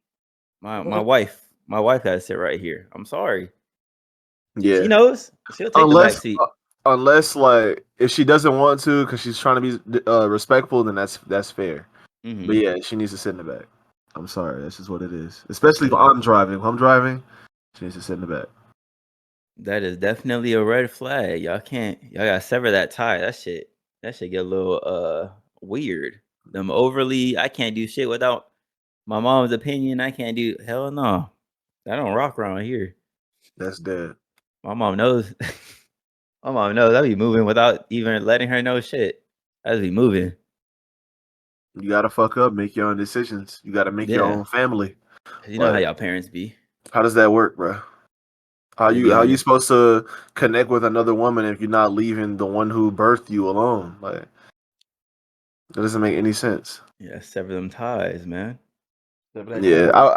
My wife got to sit right here. I'm sorry. Yeah. She knows. She'll take the back seat. Unless like if she doesn't want to because she's trying to be respectful, then that's fair. Mhm. But yeah, she needs to sit in the back. I'm sorry, that's just what it is. Especially if I'm driving. If I'm driving, she needs to sit in the back. That is definitely a red flag. Y'all gotta sever that tie. That shit get a little weird. I can't do shit without my mom's opinion. I can't do hell no. I don't rock around here. That's dead. My mom knows. My mom knows I be moving without even letting her know shit. I just be moving. You gotta fuck up, make your own decisions. You gotta make your Yeah. own family. You know how Like, y'all parents be. how does that work, bro? How They be you on it. supposed to connect with another woman if you're not leaving the one who birthed you alone? Like, that doesn't make any sense. Yeah, sever them ties, man. Yeah,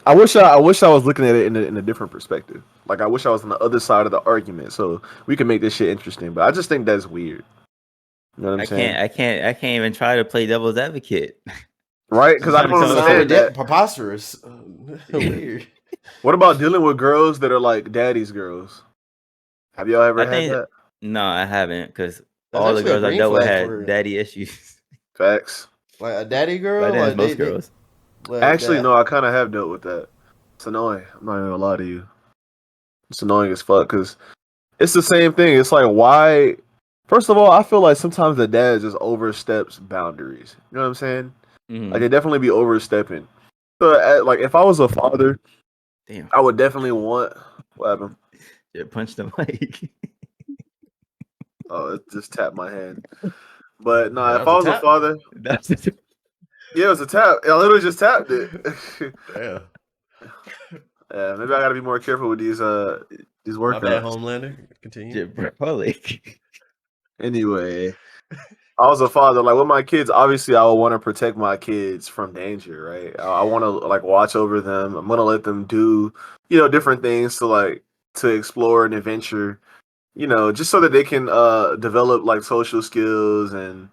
I wish I was looking at it in a different perspective. Like, I wish I was on the other side of the argument so we can make this shit interesting. But I just think that's weird. You know what I'm saying? I can't even try to play devil's advocate. Right? Because I don't understand that. Preposterous. Weird. What about dealing with girls that are like daddy's girls? Have y'all ever had that? No, I haven't, because That's all the actually a girls I green dealt with flag had for- daddy issues. Facts. Like a daddy girl. But then Like most girls. like Actually, that. no, I kind of have dealt with that. It's annoying. I'm not even gonna lie to you. It's annoying as fuck because it's the same thing. It's like, why? First of all, I feel like sometimes the dad just oversteps boundaries. You know what I'm saying? Mhm. Like, they definitely be overstepping. So, like, if I was a father, Damn. I would definitely want. What happened? Yeah, punch the mic. Oh, it just tapped my hand. But nah, Yeah, if I was a father, That's it. yeah, it was a tap. I literally just tapped it. Yeah. Yeah, maybe I gotta be more careful with these My bad, workouts. Homelander. Continue. Republic. Anyway, I was a father. Like with my kids, obviously, I would want to protect my kids from danger, right? I want to like watch over them. I'm gonna let them do, different things to explore and adventure, just so that they can develop like social skills and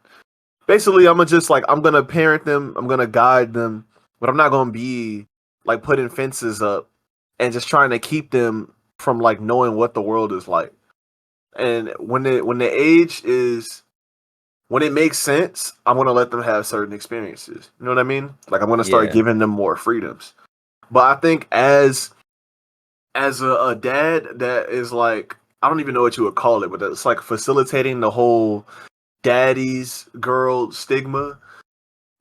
basically I'm gonna parent them, I'm gonna guide them, but I'm not gonna be like putting fences up and just trying to keep them from like knowing what the world is like. And when it makes sense, I'm gonna let them have certain experiences. You know what I mean? Like I'm gonna start giving them more freedoms. But I think as a dad that is like, I don't even know what you would call it, but it's like facilitating the whole daddy's girl stigma.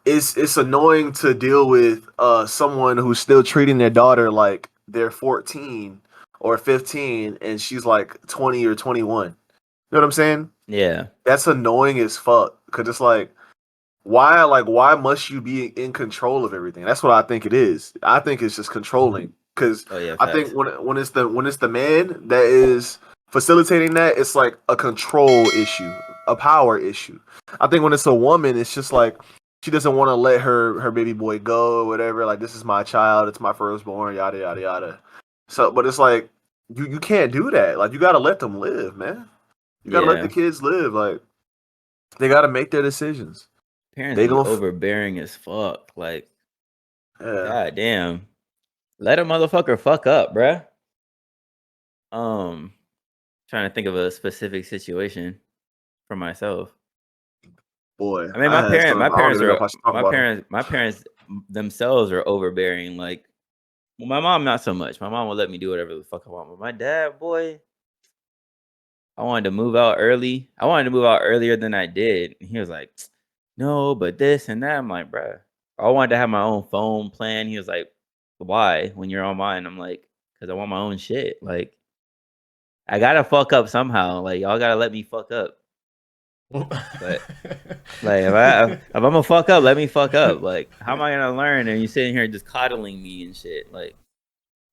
It's annoying to deal with someone who's still treating their daughter like they're 14 or 15 and she's like 20 or 21. You know what I'm saying? Yeah. That's annoying as fuck. Cause it's like why must you be in control of everything? That's what I think it is. I think it's just controlling. Cause I think when it's the man that is facilitating that, it's like a control issue, a power issue. I think when it's a woman, it's just like she doesn't want to let her baby boy go or whatever. Like, this is my child, it's my firstborn, yada yada yada. So, but it's like you can't do that. Like, you gotta let them live, man. You gotta let the kids live. Like, they gotta make their decisions. Parents be overbearing as fuck. Like, god damn, let a motherfucker fuck up, bruh. Trying to think of a specific situation for myself. Boy, I mean, my parents themselves are overbearing. Like, well, my mom not so much. My mom will let me do whatever the fuck I want. But my dad, boy, I wanted to move out early. I wanted to move out earlier than I did. And he was like, no, but this and that. I'm like, bruh, I wanted to have my own phone plan. He was like, why? When you're on mine? I'm like, because I want my own shit. Like, I gotta fuck up somehow. Like, y'all gotta let me fuck up. But like, if I'm gonna fuck up, let me fuck up. Like, how am I gonna learn? And you sitting here just coddling me and shit. Like,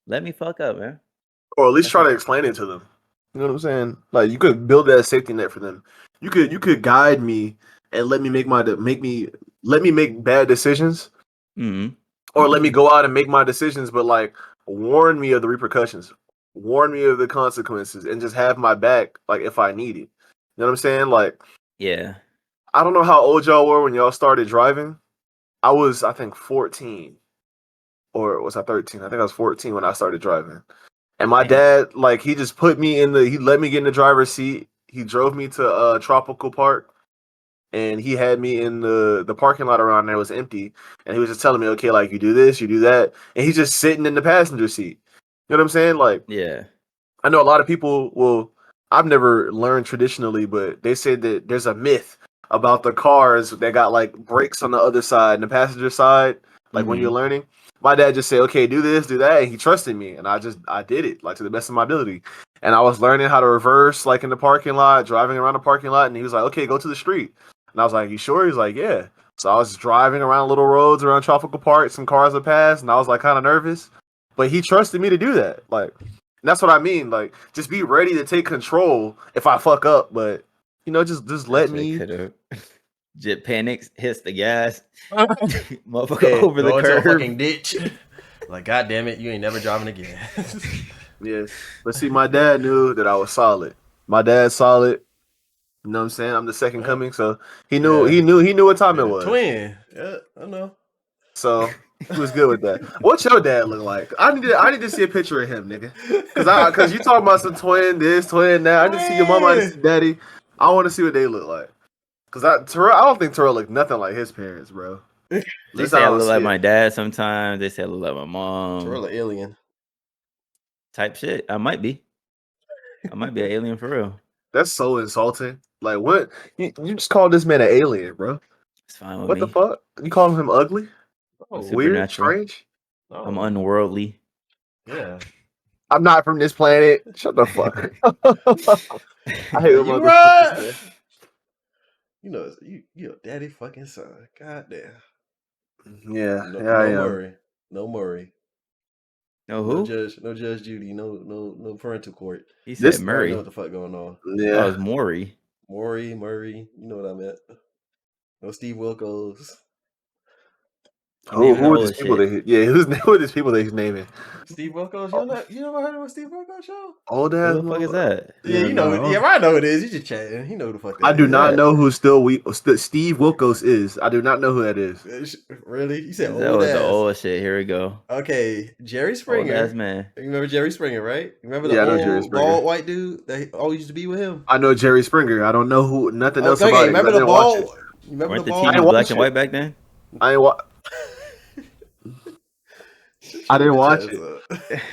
let me fuck up, man. Or at least try to explain it to them. You know what I'm saying? Like, you could build that safety net for them. You could guide me and let me make bad decisions, or let me go out and make my decisions, but like warn me of the repercussions, warn me of the consequences, and just have my back. Like, if I need it, you know what I'm saying? Like, yeah. I don't know how old y'all were when y'all started driving. I was, I think, 14, or was I 13? I think I was 14 when I started driving. And my dad, like, he just put me he let me get in the driver's seat. He drove me to Tropical Park, and he had me in the parking lot around there. It was empty. And he was just telling me, okay, like, you do this, you do that. And he's just sitting in the passenger seat. You know what I'm saying? Like, yeah. I know a lot of people I've never learned traditionally, but they say that there's a myth about the cars that got like brakes on the other side and the passenger side, like when you're learning. My dad just said, okay, do this, do that. And he trusted me. And I did it like to the best of my ability. And I was learning how to reverse like in the parking lot, driving around the parking lot. And he was like, okay, go to the street. And I was like, you sure? He's like, yeah. So I was driving around little roads around Tropical Park. Some cars would pass. And I was like kind of nervous. But he trusted me to do that. Like, and that's what I mean. Like, just be ready to take control if I fuck up. But, you know, just let me. Jet panics, hits the gas, motherfucker over the curb, into a fucking ditch. Like, god damn it, you ain't never driving again. Yeah, but see, my dad knew that I was solid. My dad's solid. You know what I'm saying? I'm the second coming, so he knew what time it was. Twin, yeah, I know. So he was good with that. What's your dad look like? I need to see a picture of him, nigga. Cause you talking about some twin this, twin that. I need to see your mama, I need to see daddy. I want to see what they look like. Cause I don't think Terrell looked nothing like his parents, bro. They say I look like my dad sometimes. They say I look like my mom. Terrell an alien. Type shit. I might be an alien for real. That's so insulting. Like, what? You just called this man an alien, bro. It's fine with me. What the fuck? You calling him ugly? Weird? Strange? I'm unworldly. Yeah. I'm not from this planet. Shut the fuck up. I hate you right. You know, you a daddy fucking son. God damn. Yeah. No Murray. No who? No Judge Judy. No parental court. He said Murray. I know what the fuck going on. Yeah. That was Maury. Murray. You know what I meant. No Steve Wilkos. Naming Who are old these people? shit. Who are these people that he's naming? Steve Wilkos. You never heard of a Steve Wilkos show? Old Who ass. the fuck is that? Yeah, you know. no. Yeah, I know who it is. You just chatting. He know who the fuck that I do is. not that? know who Steve Wilkos is. I do not know who that is. Really? You said That old was ass. the old shit. Here we go. Okay, Jerry Old Springer. ass man. You remember Jerry Springer, right? You remember Yeah, I the know Jerry old Springer. bald white dude that always used to be with him? I know Jerry Springer. I don't know nothing else Okay, about it. remember I the didn't watch bald? it. You remember Weren't the the bald? I TVs didn't black watch and it. white back then? I didn't watch it.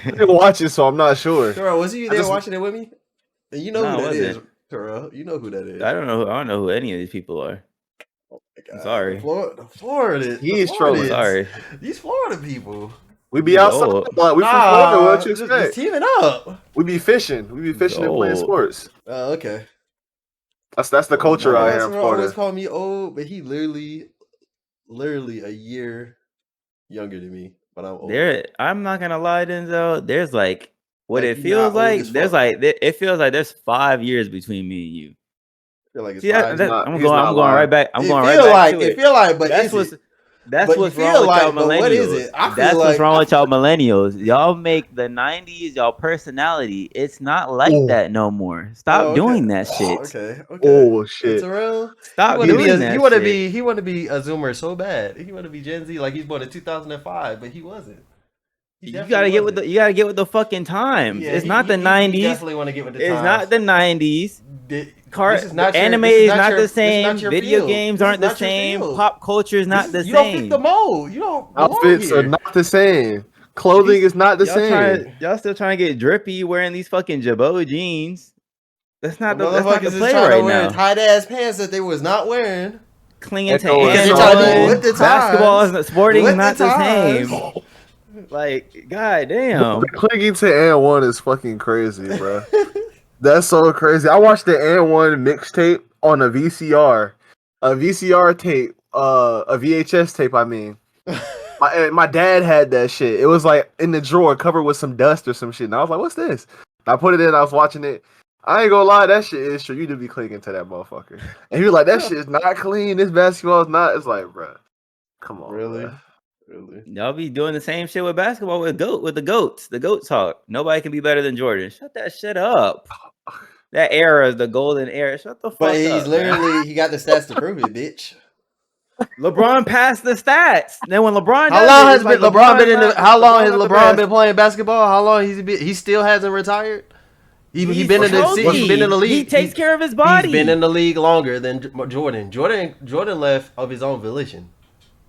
I didn't watch it, so I'm not sure. Terrell, was you there just- watching it with me? And you know No, who I that is, wasn't. Terrell. You know who that is. I don't know who any of these people are. Oh my I'm God. sorry. The Florida. He is trolling. Sorry. These Florida people. We be He's outside, old. but we from Florida. What you just expect? teaming up. We be fishing. We be fishing and playing old. sports. Oh, okay. That's the culture My out here guys in will always Florida. call me old, but he literally a year younger than me. But I'm old. I'm not gonna lie, Denzel. There's like what Like, it you're feels not old like. as There's fuck. like it feels like there's 5 years between me and you. I feel like it's See, fine. He's not- I'm he's going not right lying. back. I'm It going feel right back like to it it. feel like, but That's is what's it? that's But you what's feel wrong with like- y'all but what is millennials. it? I feel That's what's like- wrong with y'all millennials. Y'all make the 90s y'all personality. It's not like Oh. that no more. Stop Oh, okay. doing that shit. Okay. Oh shit! Terrell, Stop he doing that He want to shit. be a Zoomer so bad. He want to be Gen Z like he's born in 2005, but he wasn't. He You definitely gotta get with wasn't. the with the fucking times. Yeah, it's he- not the he 90s. definitely want to get with the It's times. not the 90s. This is Anime this is not your- the this is same. not your Video field. games This is aren't the not your same. field. Pop culture is not the You same. don't fit the mold. You don't belong Outfits here. are not the same. Clothing is not the same. Y'all still trying to get drippy wearing these fucking Jabot jeans. That's not the Motherfuckers is play trying right to wear now. tight ass pants that they was not wearing. Clinging to Echo is and so trying to old. go with the basketball times. is sporting With is not the the times. same. Like, goddamn. Clinging to and one is fucking crazy, bro. That's so crazy. I watched the and one mixtape on a VCR tape, a VHS tape. I mean, my dad had that shit. It was like in the drawer, covered with some dust or some shit. And I was like, "What's this?" And I put it in. I was watching it. I ain't gonna lie, that shit is true. You do be clinging to that motherfucker. And he was like, "That shit is not clean. This basketball is not." It's like, bro, come on, Really? bruh. Really? Y'all be doing the same shit with basketball with the goats. The goat talk. Nobody can be better than Jordan. Shut that shit up. That era is the golden era. Shut the fuck But up. he's man. literally he got the stats to prove it, bitch. LeBron passed the stats. Then when LeBron How does long it, has it's like LeBron been in the? not- How long has not the LeBron best. been playing basketball? How long he still hasn't retired? He He's been in the healthy. he's been in the league. He takes care of his body. He's been in the league longer than Jordan. Jordan left of his own volition.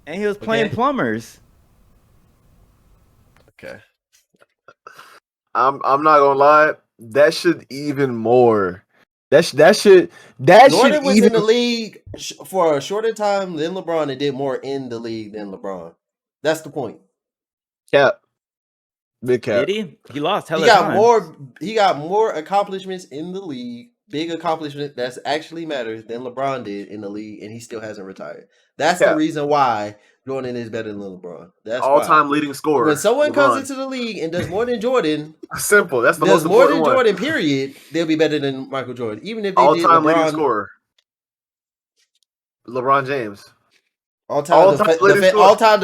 And he was playing Okay. plumbers. Okay. I'm not gonna lie. That should even more. That Jordan should was even in the league for a shorter time than LeBron and did more in the league than LeBron. That's the point. cap. Big cap. Did he? He lost hella He got time. more. He got more accomplishments in the league, big accomplishment that's actually matters than LeBron did in the league, and he still hasn't retired. That's Yeah. the reason why Jordan is better than LeBron. That's All why. time leading scorer. When someone comes LeBron. into the league and does more than Jordan, Simple. That's the does most more important than one. Jordan, period, they'll be better than Michael Jordan. Even if they All did time leading LeBron, scorer. LeBron James. all time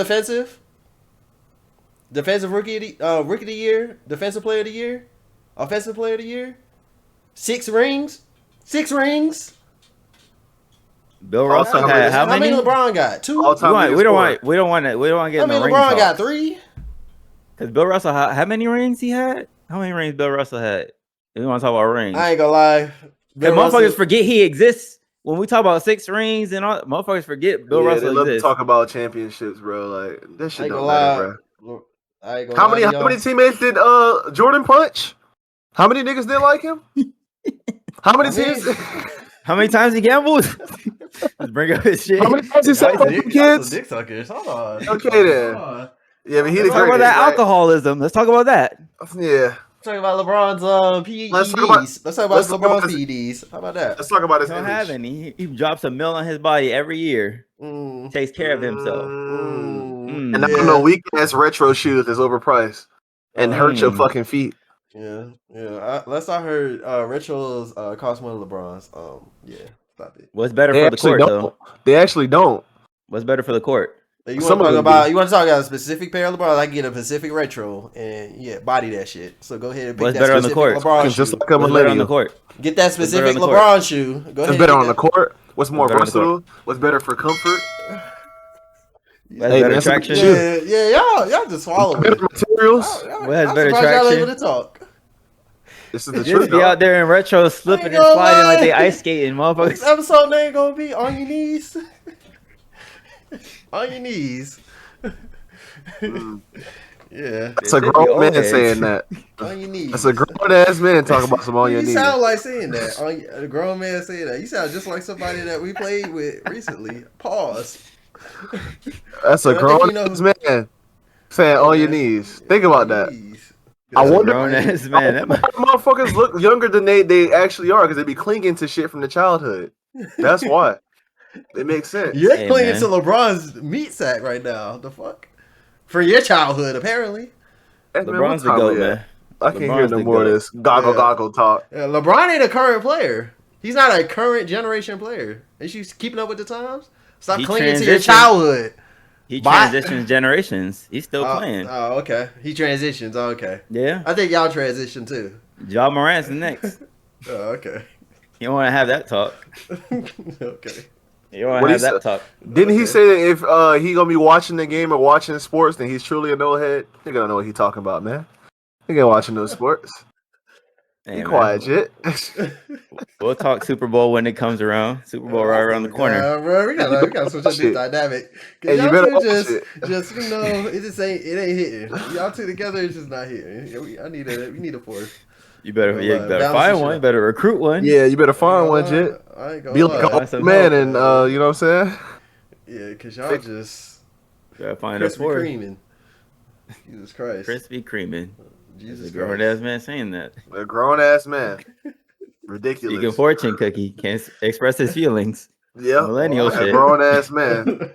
defensive rookie of the year, defensive player of the year, offensive player of the year, 6 rings. Bill Russell time had leading- how many? LeBron got? 2. All time leading We don't scorer. want to get How in the many ring LeBron talk. got? 3. Because Bill Russell, how many rings he had? How many rings Bill Russell had? If we want to talk about rings. I ain't gonna lie. Because motherfuckers forget he exists. When we talk about 6 rings and all, motherfuckers forget Bill Yeah, Russell they love exists. to talk about championships, bro. Like that I shit ain't don't gonna matter, lie. bro. I ain't gonna How lie many to how many teammates did Jordan punch? How many niggas didn't like him? How many I mean- teams? How many times he gambled? Let's bring up his shit. How many times he y'all. said Dick, kids? dick suckers. Hold on. Okay then. Hold on. Yeah, but he Let's the talk about greatest, that right? alcoholism. Let's talk about that. Yeah. Talking about LeBron's PEDs. Let's talk about- Let's talk about let's talk about LeBron's his- PEDs. How about that? Let's talk about He his don't have image. any. He drops a mill on his body every year. Mm. Takes care of himself. And I Mm. don't know, weak ass retro shoes is overpriced and hurt your fucking feet. Yeah. Last I heard, retros cost more than LeBron's. Yeah, stop it. What's better They for the actually court, don't. though? They actually don't. What's better for the court? You want Some to of talk them about? do. You want to talk about a specific pair of LeBron? I get a Pacific retro, and yeah, body that shit. So go ahead and pick What's that better on the specific court? LeBron Just shoe. like a What's better on the millennial. court? Get that What's better specific on the court? LeBron shoe. Go What's ahead. better and on the get that. court? What's more better on the court? versatile? What's better for comfort? What has Hey, better man, it's a good traction? shoe. Y'all just swallow Better it. materials. What has I'm better surprised y'all able traction? to talk. This is the Just truth, be out dog. there in retro I slipping ain't and gonna sliding like they lie. ice skating, This motherfuckers. episode name gonna be on your knees. On your knees. Mm. Yeah. That's a It should be grown old man heads. saying that. On your knees. That's a grown ass man talking about some on your You knees. sound like saying that. A grown man saying that. You sound just like somebody that we played with recently. Pause. That's a And I think grown you know ass man saying Hey, on your man. knees. Think about On your that. knees. I That's a wonder- grown ass I man. wonder why motherfuckers look younger than they actually are because they be clinging to shit from the childhood. That's why. It makes sense. You're Hey, clinging man. to LeBron's meat sack right now. The fuck? For your childhood, apparently. Hey, man, what LeBron's the time goat, we at? man. I can't hear LeBron's no the more of goat. this goggle Yeah. goggle talk. LeBron ain't a current player. He's not a current generation player. Is you keeping up with the times? Stop He clinging to your transitioned. childhood. He Bye. transitions generations. He's still playing. Oh, okay. He transitions. Oh, okay. Yeah. I think y'all transition too. Ja Morant's the next. Oh, okay. You don't want to have that talk. Okay. You don't want What to he have that said? talk. Didn't he Okay. say that if he gonna be watching the game or watching sports, then he's truly a no head? They gonna know what he talking about, man. He ain't watching those sports. Hey, Be man. quiet, Jit. We'll talk Super Bowl when it comes around. Super Bowl right around the corner. Bro, we gotta switch up this Shit. dynamic. Hey, Cause you y'all better two watch just it. you know, it ain't hitting. Y'all two together, it's just not hitting. We need a fourth. You better, Well, you better balance find the one. shit You better recruit one. Yeah, you better find one, Jit. I ain't gonna Be like lie. an some old man, help. and you know what I'm saying? Yeah, cause y'all just You gotta find a Krispy fourth. Kreeming. Jesus Christ. Krispy Kreme. Jesus There's a grown Christ. ass man saying that. A grown ass man. Ridiculous. Speaking fortune cookie can't express his feelings. Yep. Millennial A shit. grown ass man.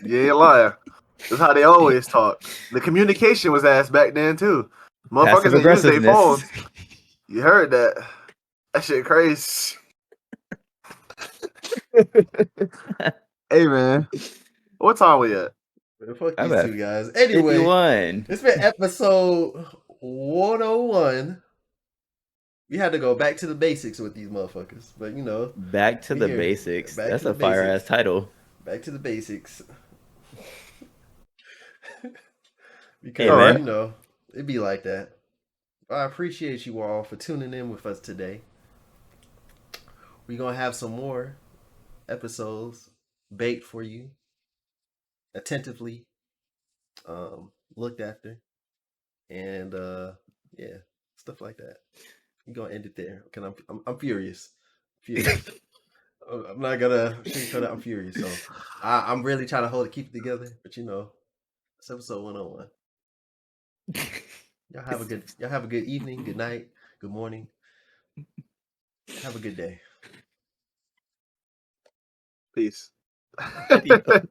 You ain't lying. That's how they always talk. The communication was ass back then too. Passive Motherfuckers ain't use their aggressiveness. phone. You heard that? That shit crazy. Hey man, what time we at? Man, fuck I'm these at two guys. Anyway, 51. it's been episode 101. We had to go back to the basics with these motherfuckers, but you know, Back to we the here. basics. Back That's to a the fire basics. ass title. Back to the basics. Hey, Because man. you know, it be like that. I appreciate you all for tuning in with us today. We're gonna have some more episodes baked for you, attentively looked after, and yeah, stuff like that. We're gonna end it there. Cause I'm furious. Furious. I'm not gonna sugarcoat it. I'm furious. So I'm really trying to keep it together. But you know, it's episode 101. Y'all have a good evening, good night, good morning. Have a good day. Peace. Adios.